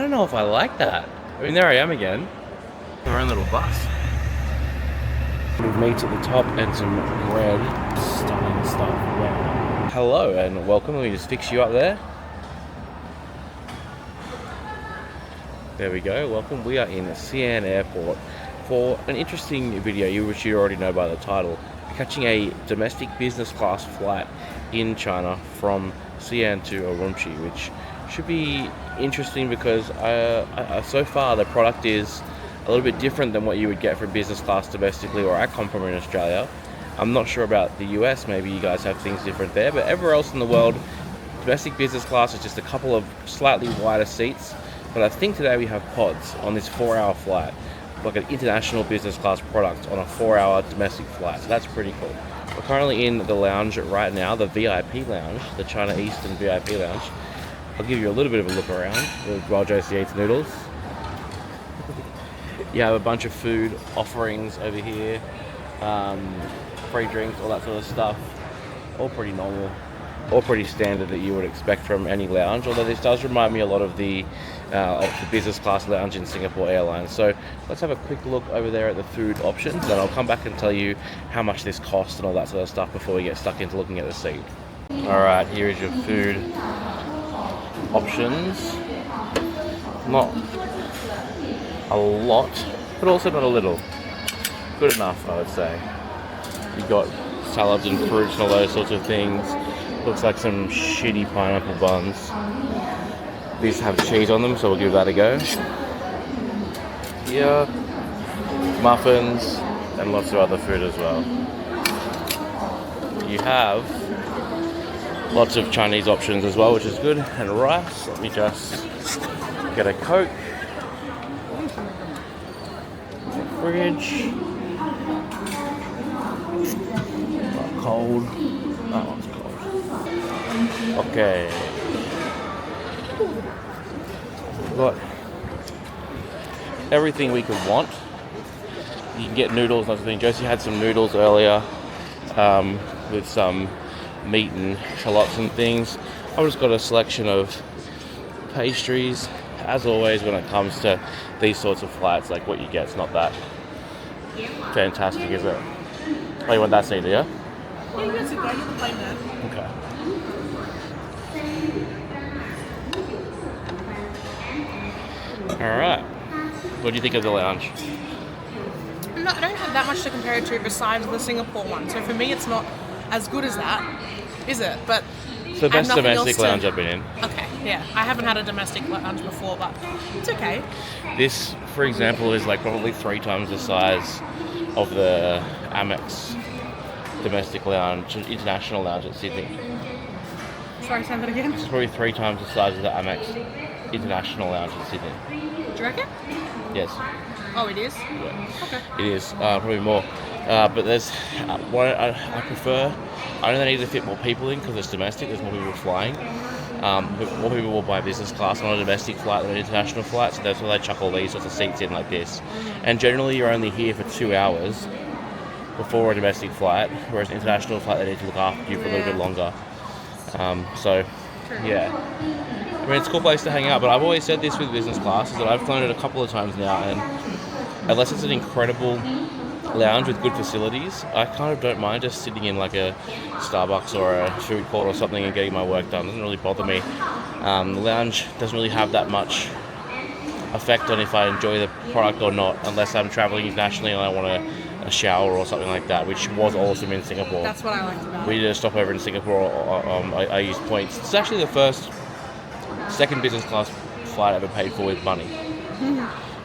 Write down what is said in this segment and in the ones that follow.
don't know if I like that. I mean, there I am again. Our own little bus. With meat at the top and some bread. Stunning stuff. Wow. Hello and welcome. Let me just fix you up there. There we go. Welcome. We are in Xi'an Airport for an interesting video, which you already know by the title. Catching a domestic business class flight in China from Xi'an to Urumqi, which should be interesting because so far the product is a little bit different than what you would get from business class domestically, or I come from in Australia. I'm not sure about the US, maybe you guys have things different there, but everywhere else in the world, domestic business class is just a couple of slightly wider seats. But I think today we have pods on this 4-hour flight, like an international business class product on a 4-hour domestic flight. So that's pretty cool. We're currently in the lounge right now, the VIP lounge, the China Eastern VIP lounge. I'll give you a little bit of a look around while Josie eats noodles. You have a bunch of food offerings over here, free drinks, all that sort of stuff. All pretty normal, all pretty standard that you would expect from any lounge, although this does remind me a lot of the business class lounge in Singapore Airlines. So let's have a quick look over there at the food options, and I'll come back and tell you how much this costs and all that sort of stuff before we get stuck into looking at the seat. Alright, here is your food options. Not a lot, but also not a little. Good enough, I would say. You've got salads and fruits and all those sorts of things. Looks like some shitty pineapple buns. These have cheese on them, so we'll give that a go. Here, muffins, and lots of other food as well. You have lots of Chinese options as well, which is good, and rice. Let me just get a Coke. Fridge. Cold. That one's cold. Okay. We've got everything we could want. You can get noodles and everything. Josie had some noodles earlier with some meat and shallots and things. I've just got a selection of pastries. As always, when it comes to these sorts of flights, like what you get, it's not that fantastic, is it? Oh, you want that seat, yeah? Yeah, you can sit there. You can play that. Okay. Alright. What do you think of the lounge? I don't have that much to compare it to besides the Singapore one. So for me, it's not as good as that, is it? But it's the best domestic lounge I've been in. Okay, yeah. I haven't had a domestic lounge before, but it's okay. This, for example, is like probably 3 times the size of the Amex domestic lounge, international lounge at Sydney. Sorry, say that again? This is probably 3 times the size of the Amex international lounge in Sydney. Do you reckon? Yes. Oh, it is? Yeah. Okay. It is, probably more. But there's what I prefer. I know they need to fit more people in because it's domestic. There's more people flying. More people will buy business class on a domestic flight than an international flight, so that's why they chuck all these sorts of seats in like this. And generally, you're only here for 2 hours before a domestic flight, whereas an international flight, they need to look after you for a little bit longer. So, yeah. I mean, it's a cool place to hang out, but I've always said this with business class, is that I've flown it a couple of times now, and unless it's an incredible lounge with good facilities, I kind of don't mind just sitting in like a Starbucks or a food court or something and getting my work done. It doesn't really bother me. The lounge doesn't really have that much effect on if I enjoy the product or not, unless I'm traveling internationally and I want a shower or something like that, which was awesome in Singapore. That's what I liked about it. We did a stopover in Singapore. I used points. It's actually the second business class flight I ever paid for with money.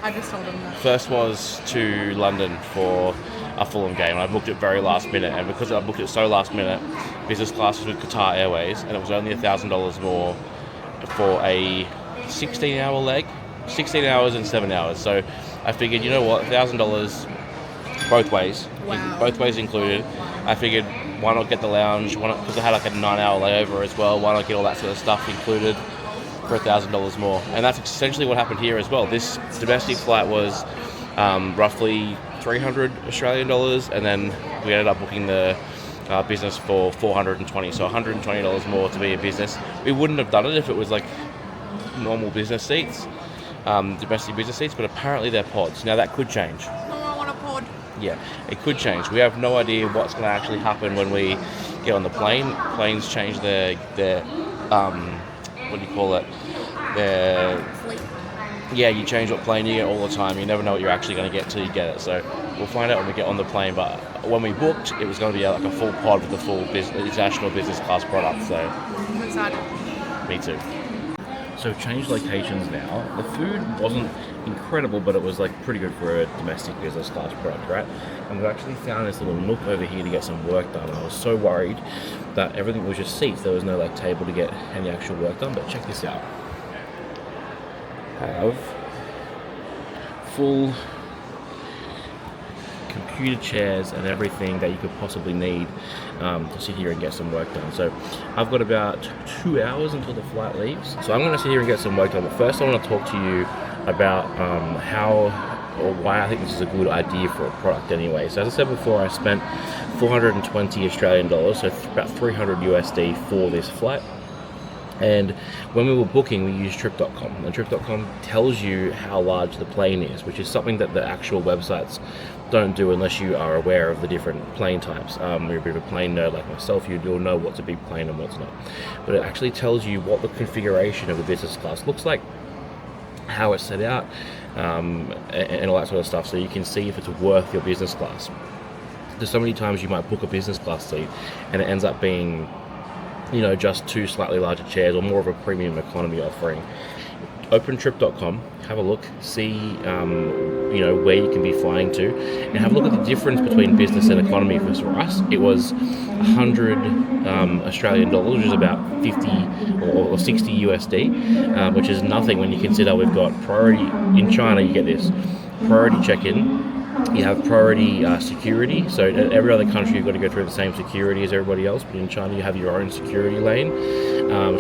I just told them that. First was to London for a Fulham game. I booked it very last minute, and because I booked it so last minute, business class was with Qatar Airways, and it was only $1,000 more for a 16-hour leg, 16 hours and 7 hours. So I figured, you know what, $1,000 both ways, Wow. both ways included. I figured, why not get the lounge? Because I had like a 9-hour layover as well. Why not get all that sort of stuff included for $1,000 more? And that's essentially what happened here as well. This domestic flight was roughly 300 Australian dollars, and then we ended up booking the business for 420, so $120 more to be a business. We wouldn't have done it if it was like normal business seats, domestic business seats, but apparently they're pods. Now that could change. No, I want a pod. Yeah, it could change. We have no idea what's going to actually happen when we get on the plane. Planes change their what do you call it? Their Fleet. yeah, you change what plane you get all the time. You never know what you're actually going to get till you get it. So we'll find out when we get on the plane. But when we booked, it was going to be like a full pod with the full international business class product. So I'm excited. me too. So we've changed locations now. The food wasn't incredible, but it was like pretty good for a domestic business class product, right? And we've actually found this little nook over here to get some work done. I was so worried that everything was just seats. There was no like table to get any actual work done. But check this out. Have full computer chairs and everything that you could possibly need to sit here and get some work done. So I've got about 2 hours until the flight leaves. So I'm going to sit here and get some work done. But first I want to talk to you about how or why I think this is a good idea for a product anyway. So as I said before, I spent 420 Australian dollars, so about 300 USD for this flight. And when we were booking, we used trip.com. And trip.com tells you how large the plane is, which is something that the actual websites don't do unless you are aware of the different plane types. You're a bit of a plane nerd like myself, you'll know what's a big plane and what's not. But it actually tells you what the configuration of the business class looks like, how it's set out, and all that sort of stuff, so you can see if it's worth your business class. There's so many times you might book a business class seat and it ends up being, you know, just two slightly larger chairs or more of a premium economy offering. Open trip.com, have a look, see you know, where you can be flying to, and have a look at the difference between business and economy. For us, it was 100 Australian dollars, which is about 50 or 60 USD, which is nothing when you consider we've got priority in China. You get this priority check-in. You have priority security, so in every other country you've got to go through the same security as everybody else, but in China you have your own security lane.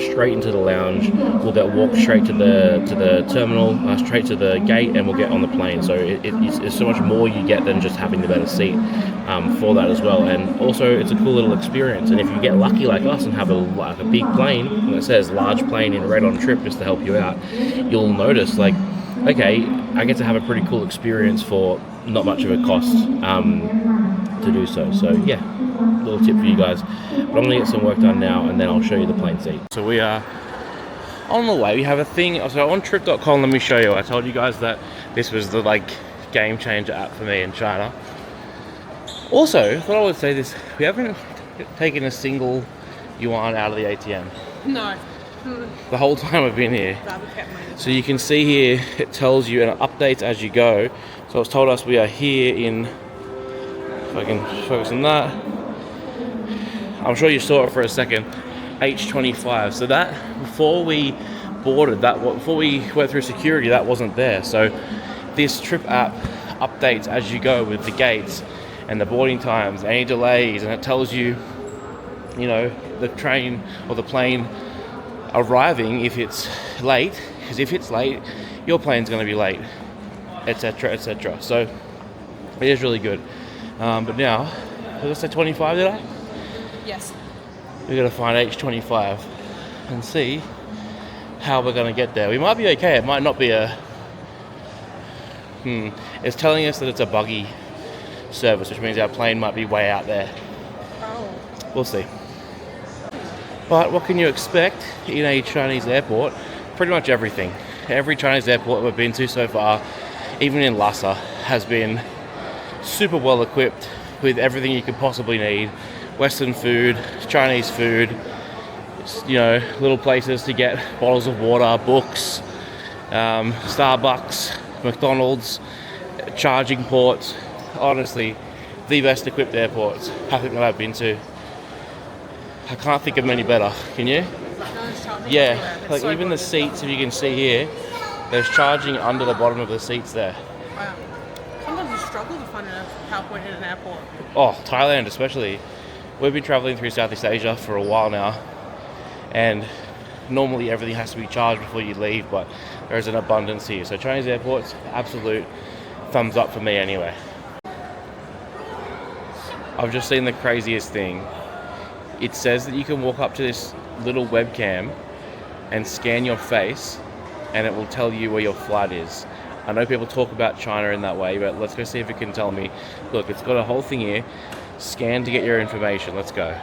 Straight into the lounge, we'll get walked straight to the terminal, straight to the gate, and we'll get on the plane. So it's so much more you get than just having the better seat for that as well. And also it's a cool little experience, and if you get lucky like us and have a big plane that says large plane in red on trip just to help you out, you'll notice like, okay, I get to have a pretty cool experience for not much of a cost to do so. So yeah, little tip for you guys. But I'm going to get some work done now and then I'll show you the plane seat. So we are on the way. We have a thing, so on trip.com, let me show you. I told you guys that this was the like game changer app for me in China. Also, I thought I would say this, we haven't taken a single yuan out of the ATM. No. The whole time I've been here. So you can see here, it tells you and it updates as you go. So it's told us we are here in, if I can focus on that, I'm sure you saw it for a second, H25. So that, before we boarded, before we went through security, that wasn't there. So this trip app updates as you go with the gates and the boarding times, any delays, and it tells you, you know, the train or the plane arriving if it's late, because if it's late, your plane's going to be late, etc, etc. So it is really good. But now, did I say 25, did I? Yes. We're going to find H25 and see how we're going to get there. We might be okay, it might not be a... It's telling us that it's a buggy service, which means our plane might be way out there. Oh. We'll see. But what can you expect in a Chinese airport? Pretty much everything. Every Chinese airport we've been to so far, even in Lhasa, has been super well equipped with everything you could possibly need. Western food, Chinese food, you know, little places to get bottles of water, books, Starbucks, McDonald's, charging ports. Honestly, the best equipped airports I think that I've been to. I can't think of many better. Can you? Yeah, like even the seats, if you can see here, there's charging under the bottom of the seats there. Wow. Sometimes you struggle to find a power point in an airport. Oh, Thailand especially. We've been traveling through Southeast Asia for a while now, and normally everything has to be charged before you leave, but there's an abundance here. So Chinese airports, absolute thumbs up for me anyway. I've just seen the craziest thing. It says that you can walk up to this little webcam and scan your face, and it will tell you where your flight is. I know people talk about China in that way, but let's go see if it can tell me. Look, it's got a whole thing here. Scan to get your information. Let's go.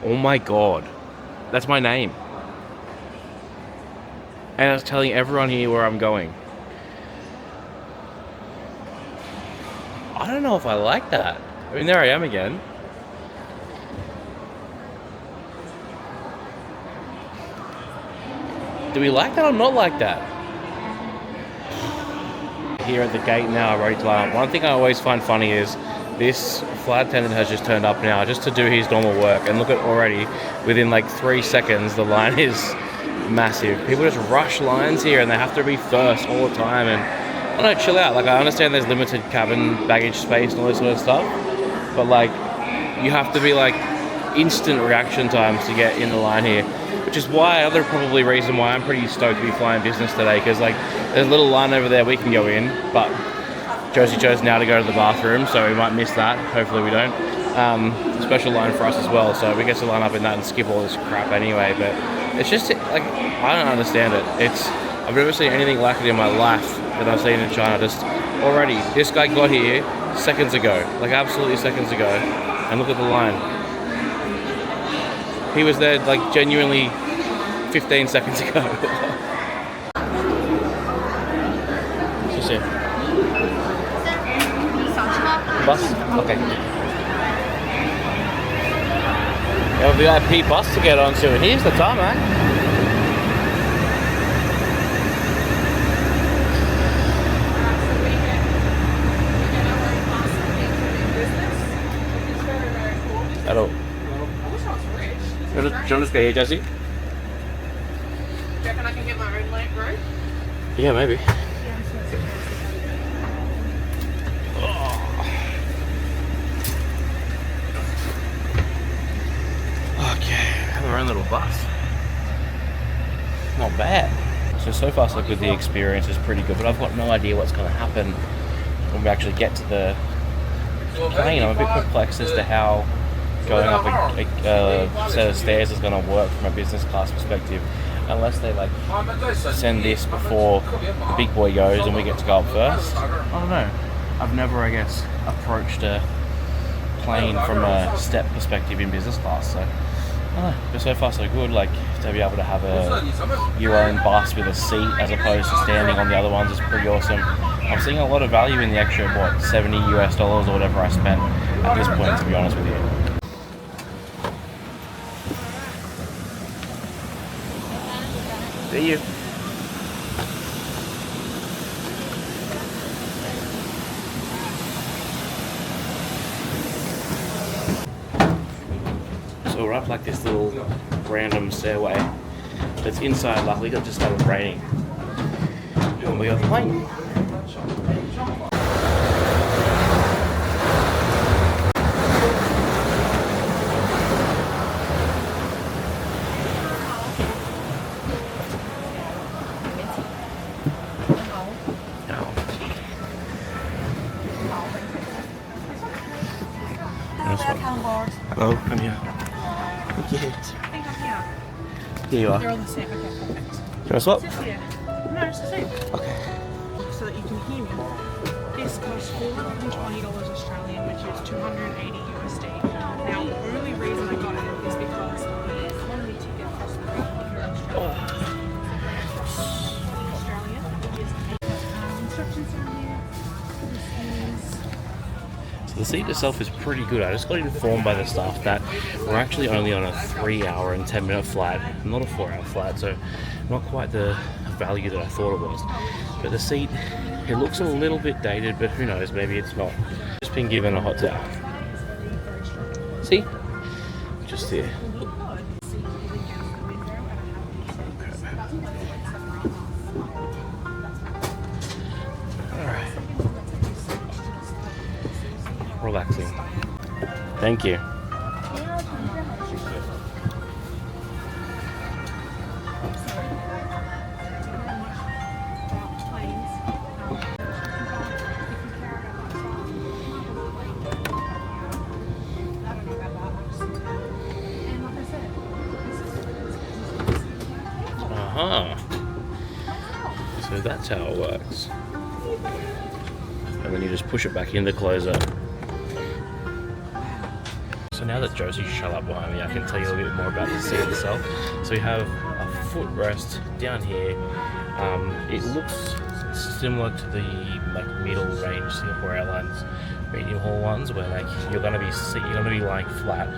Oh my god. That's my name. And it's telling everyone here where I'm going. I don't know if I like that. I mean, there I am again. Do we like that or not like that? Here at the gate now, ready to line up. One thing I always find funny is this flight attendant has just turned up now just to do his normal work, and look at already, within like 3 seconds, the line is massive. People just rush lines here and they have to be first all the time, and I don't know, chill out. Like, I understand there's limited cabin baggage space and all this sort of stuff, but like, you have to be like instant reaction times to get in the line here, which is why, another probably reason why I'm pretty stoked to be flying business today, because like, there's a little line over there we can go in, but Josie chose now to go to the bathroom, so we might miss that. Hopefully we don't. Special line for us as well, so we get to line up in that and skip all this crap anyway, but it's just, like, I don't understand it. I've never seen anything like it in my life that I've seen in China. Just already, this guy got here seconds ago, like absolutely seconds ago, and look at the line. He was there like genuinely 15 seconds ago. What's it? Bus? Okay. We have a VIP bus to get onto, and here's the tarmac. Hello. Do you want to just go here, Josie? Do you reckon I can get my own late road? Yeah, maybe. Okay, have our own little bus. Not bad. So far so good. The experience is pretty good, but I've got no idea what's going to happen when we actually get to the plane. I'm a bit perplexed as to how going up a set of stairs is going to work from a business class perspective, unless they like send this before the big boy goes and we get to go up first. I don't know. I've never, I guess, approached a plane from a step perspective in business class, so I don't know. But so far so good. Like, to be able to have your own bus with a seat as opposed to standing on the other ones is pretty awesome. I'm seeing a lot of value in the extra, what, $70 US or whatever I spent at this point, to be honest with you. See you. So we're up like this little random stairway that's inside. Luckily, it just started raining. And we got the plane. Hello, I'm here. Yes. I think I'm here. Here you are. They're all the same. Okay, perfect. Do you want to swap? It's here. No, it's the same. Okay. So that you can hear me. This costs $420 Australian, which is 280 USD. Now, the only reason I got it is because the economy ticket costs $300 Australian, which is instructions down here. This is. The seat itself is pretty good. I just got informed by the staff that we're actually only on a 3-hour and 10-minute flight, not a 4-hour flight, so not quite the value that I thought it was. But the seat, it looks a little bit dated, but who knows, maybe it's not. Just been given a hot towel. See? Just here. Relaxing. Thank you. Aha! So that's how it works. And then you just push it back in to close it. So now that Josie's shut up behind me, I can tell you a little bit more about the seat itself. So we have a footrest down here. It looks similar to the middle range Singapore Airlines medium haul ones, where you're gonna be lying flat,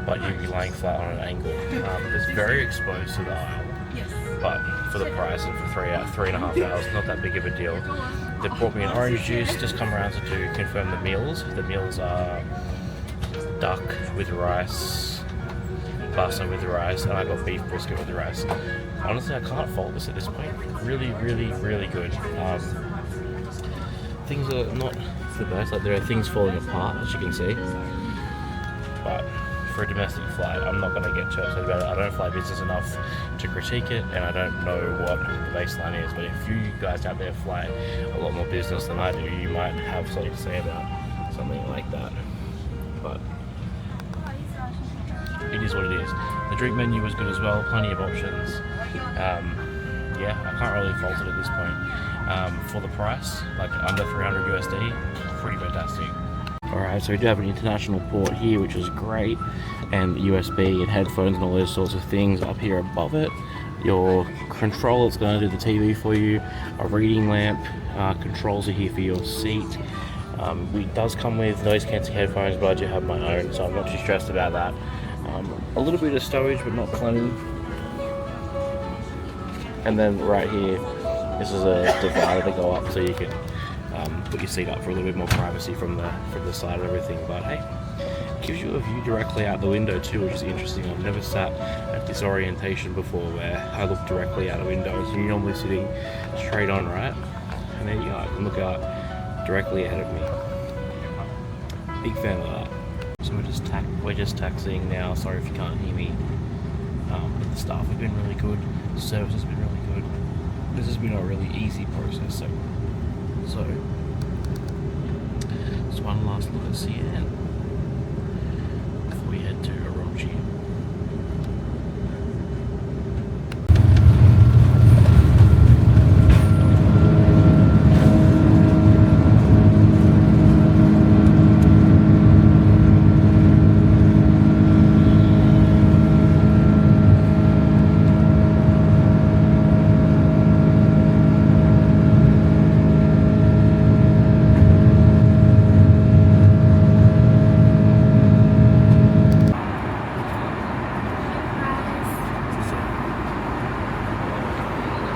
but you'll be lying flat on an angle. It's very exposed to the aisle, but for the price and for 3.5 hours, not that big of a deal. They brought me an orange juice. Just come around to confirm the meals. The meals are duck with rice, pasta with rice, and I got beef brisket with the rice. Honestly, I can't fault this at this point. Really, really, really good. Things are not the best. There are things falling apart, as you can see. But for a domestic flight, I'm not going to get too upset about it. I don't fly business enough to critique it, and I don't know what the baseline is. But if you guys out there fly a lot more business than I do, you might have something to say about something like that. But it is what it is. The drink menu was good as well, plenty of options. Yeah, I can't really fault it at this point. For the price, under 300 USD, pretty fantastic. Alright, so we do have an international port here, which is great, and USB and headphones and all those sorts of things up here above it. Your controller is going to do the TV for you, a reading lamp, controls are here for your seat. It does come with noise cancelling headphones, but I do have my own, so I'm not too stressed about that. A little bit of storage, but not plenty. And then right here, this is a divider to go up so you can put your seat up for a little bit more privacy from the side of everything. But hey, it gives you a view directly out the window too, which is interesting. I've never sat at this orientation before where I look directly out a window. So you're normally sitting straight on, right? And there you go, I can look out directly ahead of me. Big fan of that. So we're just taxiing now. Sorry if you can't hear me. But the staff have been really good. The service has been really good. This has been a really easy process. So just one last look at CN before we head to Orochi.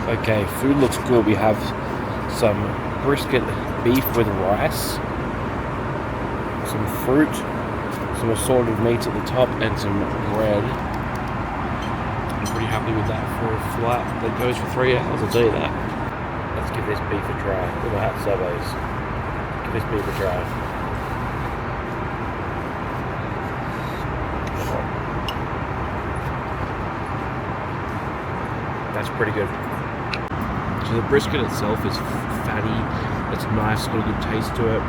Okay, food looks good. We have some brisket beef with rice, some fruit, some assorted meats at the top, and some bread. I'm pretty happy with that for a flight that goes for 3 hours, I'll tell you that. Let's give this beef a try. Look at that subways. Give this beef a try. That's pretty good. So the brisket itself is fatty, it's nice, it's got a good taste to it.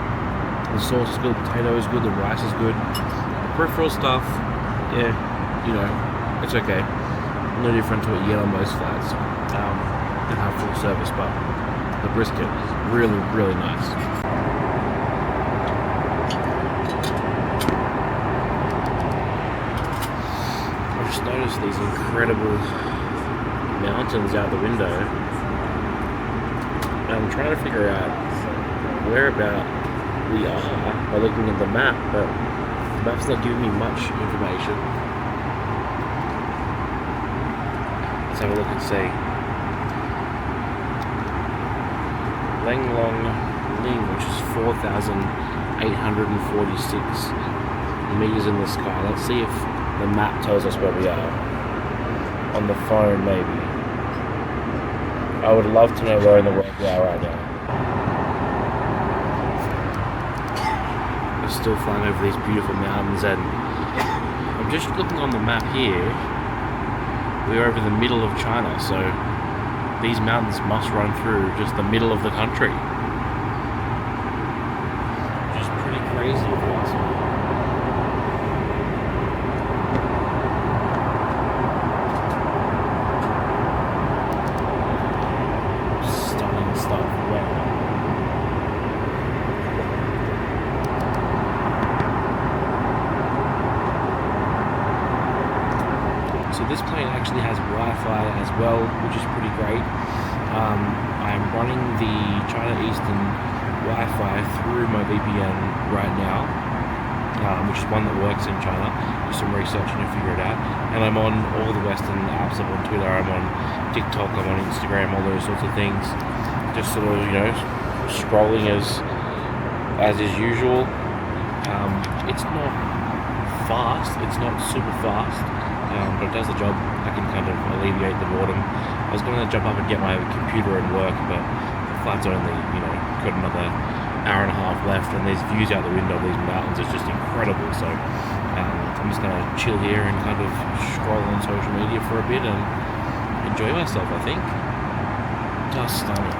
The sauce is good, the potato is good, the rice is good. The peripheral stuff, yeah, it's okay. No different to what you get on most flights that have full service, but the brisket is really, really nice. I've just noticed these incredible mountains out the window. I'm trying to figure out where about we are by looking at the map, but the map's not giving me much information. Let's have a look and see. Langlong Ling, which is 4,846 meters in the sky. Let's see if the map tells us where we are. On the phone, maybe. I would love to know where in the world we are right now. We're still flying over these beautiful mountains, and I'm just looking on the map here. We're over the middle of China, so these mountains must run through just the middle of the country. Which is pretty crazy if you ask me. well, which is pretty great. I'm running the China Eastern Wi-Fi through my VPN right now, which is one that works in China. Do some researching to figure it out. And I'm on all the Western apps. I'm on Twitter, I'm on TikTok, I'm on Instagram, all those sorts of things. Just sort of, scrolling as is usual. It's not fast, it's not super fast, but it does the job. I can kind of alleviate the boredom. I was going to jump up and get my computer and work, but the flight's only, got another hour and a half left, and these views out the window of these mountains is just incredible. So I'm just going to chill here and kind of scroll on social media for a bit and enjoy myself, I think. Just stunning.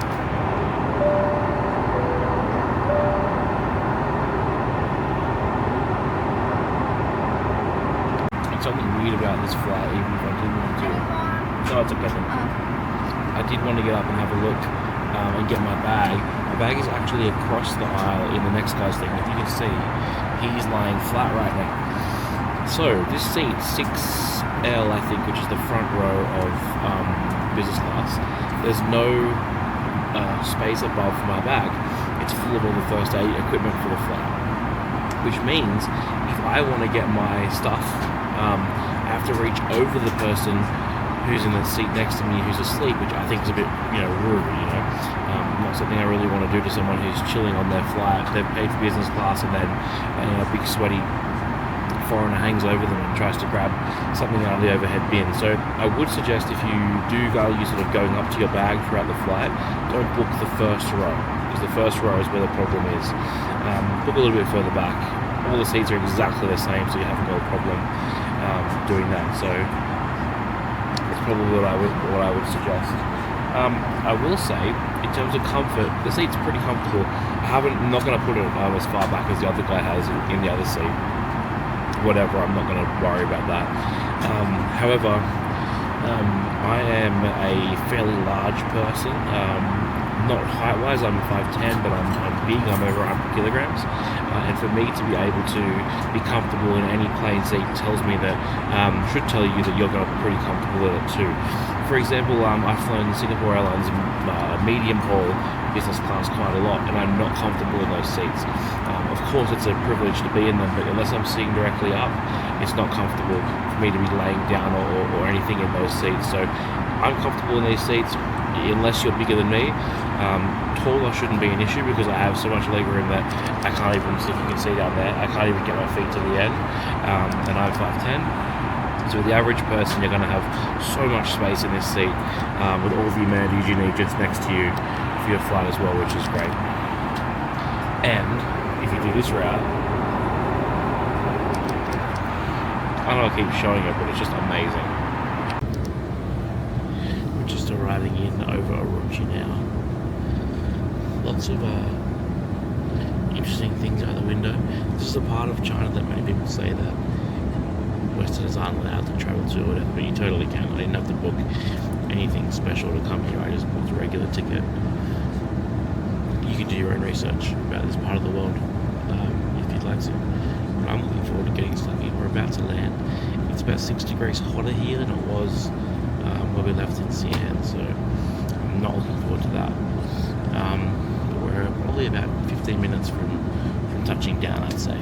Something weird about this flight, even if I didn't want to. No, it's okay. I did want to get up and have a look and get my bag. My bag is actually across the aisle in the next guy's thing. If you can see, he's lying flat right now. So this seat 6L, I think, which is the front row of business class, there's no space above my bag. It's full of all the first aid equipment for the flight, which means if I want to get my stuff, I have to reach over the person who's in the seat next to me who's asleep, which I think is a bit, rude, not something I really want to do to someone who's chilling on their flight. They've paid for business class, and then a big sweaty foreigner hangs over them and tries to grab something out of the overhead bin. So I would suggest, if you do value sort of going up to your bag throughout the flight, don't book the first row, because the first row is where the problem is. Book a little bit further back. All the seats are exactly the same, so you haven't got a problem doing that. So that's probably what I would suggest. I will say, in terms of comfort, the seat's pretty comfortable. I'm not going to put it as far back as the other guy has in the other seat. Whatever, I'm not going to worry about that. However, I am a fairly large person. Not height-wise, I'm 5'10", but I'm big. I'm over 100 kilograms. And for me to be able to be comfortable in any plane seat tells me that, should tell you that you're going to be pretty comfortable in it too. For example, I've flown Singapore Airlines medium haul business class quite a lot, and I'm not comfortable in those seats. Of course, it's a privilege to be in them, but unless I'm sitting directly up, it's not comfortable for me to be laying down or anything in those seats. So I'm comfortable in these seats unless you're bigger than me. Taller shouldn't be an issue because I have so much leg room that I can't even, if you can see down there, I can't even get my feet to the end, and I'm 5'10". So the average person, you're going to have so much space in this seat with all the amenities you need just next to you for your flight as well, which is great. And if you do this route, I don't know, I keep showing it, but it's just amazing. We're just arriving in over Urumqi now. Lots of interesting things out the window. This is a part of China that many people say that Westerners aren't allowed to travel to, or whatever, but you totally can. I didn't have to book anything special to come here. I just booked a regular ticket. You can do your own research about this part of the world if you'd like to. But I'm looking forward to getting stuck in. We're about to land. It's about 6 degrees hotter here than it was when we left in Xi'an, so I'm not looking forward to that. But we're probably about 15 minutes from touching down, I'd say.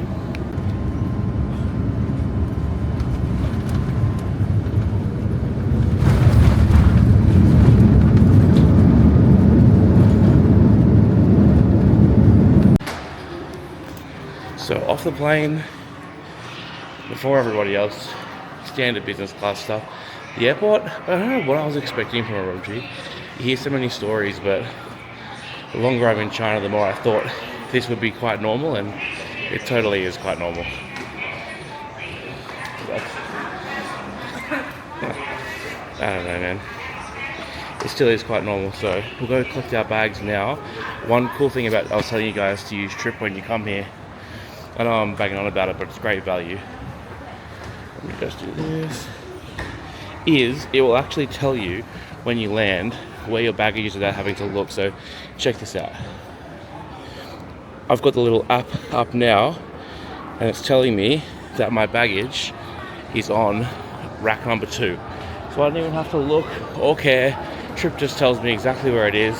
So off the plane, before everybody else, standard business class stuff. The airport, I don't know what I was expecting from Urumqi. You hear so many stories, but the longer I'm in China, the more I thought this would be quite normal, and it totally is quite normal. I don't know, man. It still is quite normal, so we'll go collect our bags now. One cool thing about, I was telling you guys to use Trip when you come here. I know I'm banging on about it, but it's great value. Let me just do this. It will actually tell you when you land where your baggage is without having to look. So check this out. I've got the little app up now, and it's telling me that my baggage is on rack number 2. So I don't even have to look or care. Trip just tells me exactly where it is.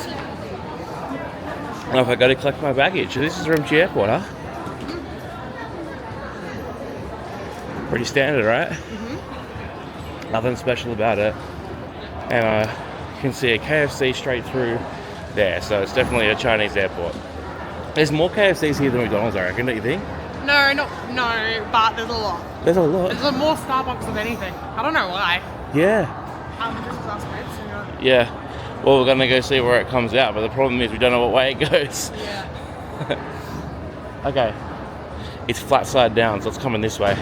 And if I go to collect my baggage, this is Urumqi Airport, huh? Pretty standard, right? Mm-hmm. Nothing special about it. And you can see a KFC straight through there, so it's definitely a Chinese airport. There's more KFCs here than McDonald's, I reckon, don't you think? No, but there's a lot. There's a lot. There's more Starbucks than anything. I don't know why. Yeah. Just because us, Yeah. Well, we're going to go see where it comes out, but the problem is we don't know what way it goes. Yeah. Okay. It's flat side down, so it's coming this way.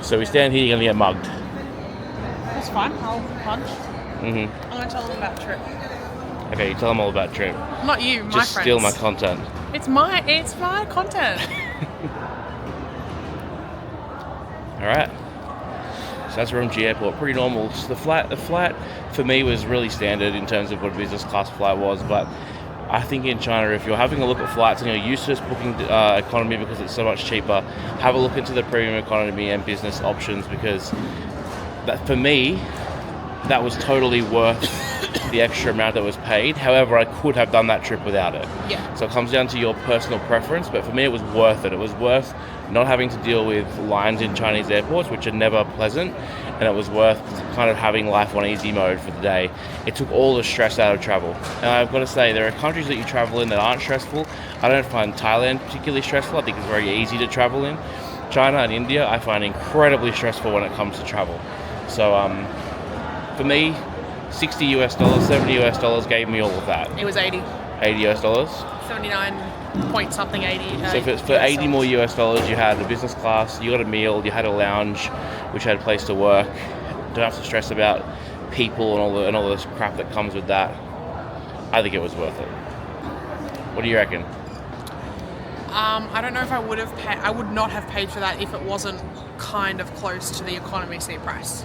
So we stand here, you're going to get mugged. That's fine. I'll punch. Mm-hmm. I'm going to tell them about Trip. Okay, you tell them all about Trip. Not you, my Just friends. steal my content. It's my content. Alright. So that's Urumqi Airport. Pretty normal. So the flight for me was really standard in terms of what a business class flight was, but I think in China, if you're having a look at flights and you're used to just booking economy because it's so much cheaper, have a look into the premium economy and business options, because that, for me, that was totally worth the extra amount that was paid. However, I could have done that trip without it. Yeah. So it comes down to your personal preference, but for me it was worth it. It was worth not having to deal with lines in Chinese airports, which are never pleasant, and it was worth kind of having life on easy mode for the day. It took all the stress out of travel. And I've got to say, there are countries that you travel in that aren't stressful. I don't find Thailand particularly stressful. I think it's very easy to travel in. China and India I find incredibly stressful when it comes to travel. So for me, $60 US, $70 US gave me all of that. It was 80. $80 US? 79 point something, 80. So for 80 more US dollars, you had a business class, you got a meal, you had a lounge, which had a place to work. Don't have to stress about people and all this crap that comes with that. I think it was worth it. What do you reckon? I don't know if I would have paid. I would not have paid for that if it wasn't kind of close to the economy seat price.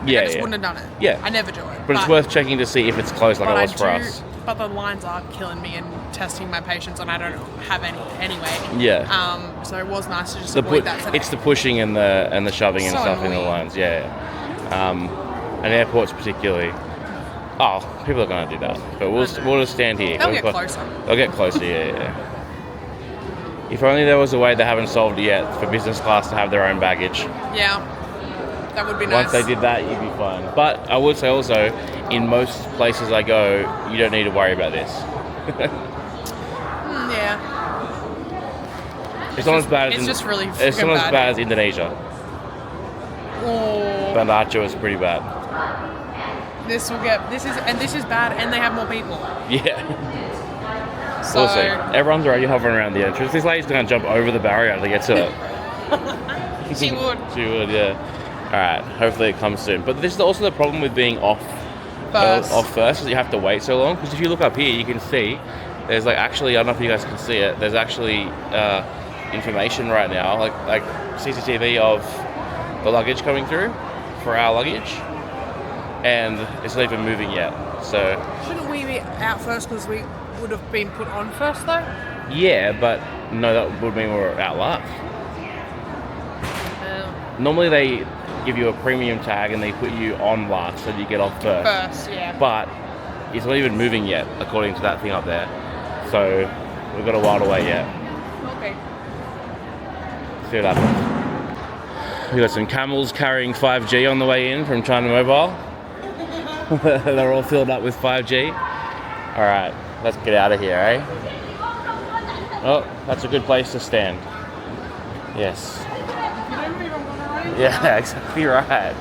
Yeah, I just wouldn't have done it. Yeah. I never do it. But it's worth checking to see if it's close like it was for us. But the lines are killing me and testing my patience, and I don't have any anyway. Yeah. So it was nice to just avoid that today. It's the pushing and the shoving and So stuff in the annoying. lines. Yeah. And airports particularly. Oh, people are going to do that. But we'll just stand here. They'll get closer. They'll get closer, yeah. If only there was a way they haven't solved it yet for business class to have their own baggage. Yeah. That would be nice. Once they did that, you'd be fine. But I would say also, in most places I go, you don't need to worry about this. Yeah. It's not as bad as It's just really it's not as bad. bad as Indonesia. Oh. Banda Aceh is pretty bad. This is bad, and they have more people. Yeah. So We'll see. Everyone's already hovering around the entrance. This lady's going to jump over the barrier to get to it. she would. She would, yeah. Alright, hopefully it comes soon. But this is also the problem with being off first, is you have to wait so long. Because if you look up here, you can see there's like actually, I don't know if you guys can see it, there's actually information right now, like CCTV of the luggage coming through for our luggage. And it's not even moving yet. So Shouldn't we be out first because we would have been put on first though? yeah, but no, that would mean we're out last. Normally they give you a premium tag and they put you on last so you get off first. First, yeah. But it's not even moving yet, according to that thing up there. So we've got a while to wait yet. Okay. See what happens. We got some camels carrying 5G on the way in from China Mobile. They're all filled up with 5G. All right, let's get out of here, eh? Oh, that's a good place to stand. Yes. You don't move, I'm gonna run. Yeah, exactly right.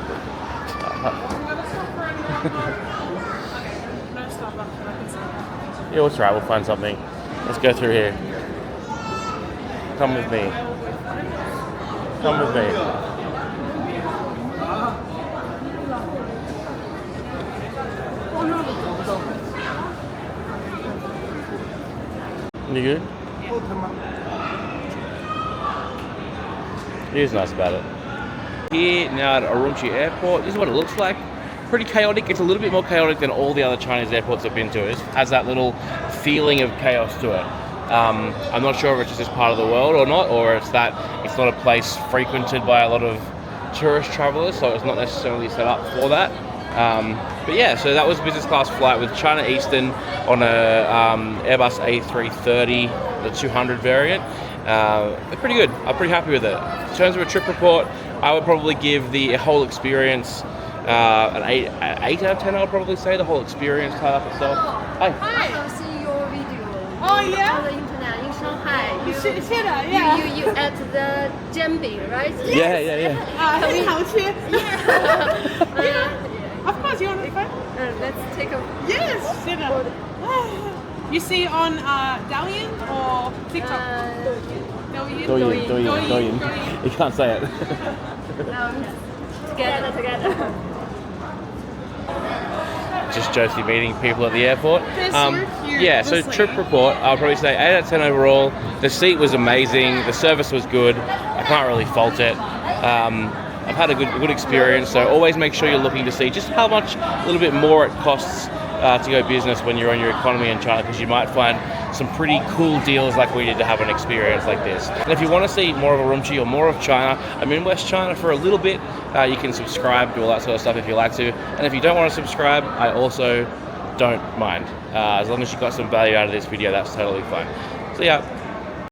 No Starbucks, but I can see. Yeah, we'll try. We'll find something. Let's go through here. Come with me. Come with me. You good? Here's nice about it. Here now at Urumqi Airport, this is what it looks like. Pretty chaotic. It's a little bit more chaotic than all the other Chinese airports I've been to. It has that little feeling of chaos to it. I'm not sure if it's just this part of the world or not, or it's that it's not a place frequented by a lot of tourist travelers, so it's not necessarily set up for that. But yeah, so that was a business class flight with China Eastern on a Airbus A330, the 200 variant. Pretty good. I'm pretty happy with it. In terms of a trip report, I would probably give the whole experience an 8 out of 10. I would probably say the whole experience tied up itself. Hi. I have seen your video. Oh, yeah? On the internet in Shanghai. You at the Jianbing, right? Yeah. 很好吃 Of course, you want to find? Let's take a. Yes, sit down. You see on Douyin or TikTok? Douyin. You can't say it. Together. Just Josie meeting people at the airport. They're so cute, Yeah, so honestly. trip report, I'll probably say 8 out of 10 overall. The seat was amazing. The service was good. I can't really fault it. I've had a good experience, so always make sure you're looking to see just how much, a little bit more it costs to go business when you're on your economy in China, because you might find some pretty cool deals like we did to have an experience like this. And if you want to see more of Urumqi or more of China, I'm in West China for a little bit. You can subscribe to all that sort of stuff if you like to. And if you don't want to subscribe, I also don't mind. As long as you got some value out of this video, that's totally fine. So yeah.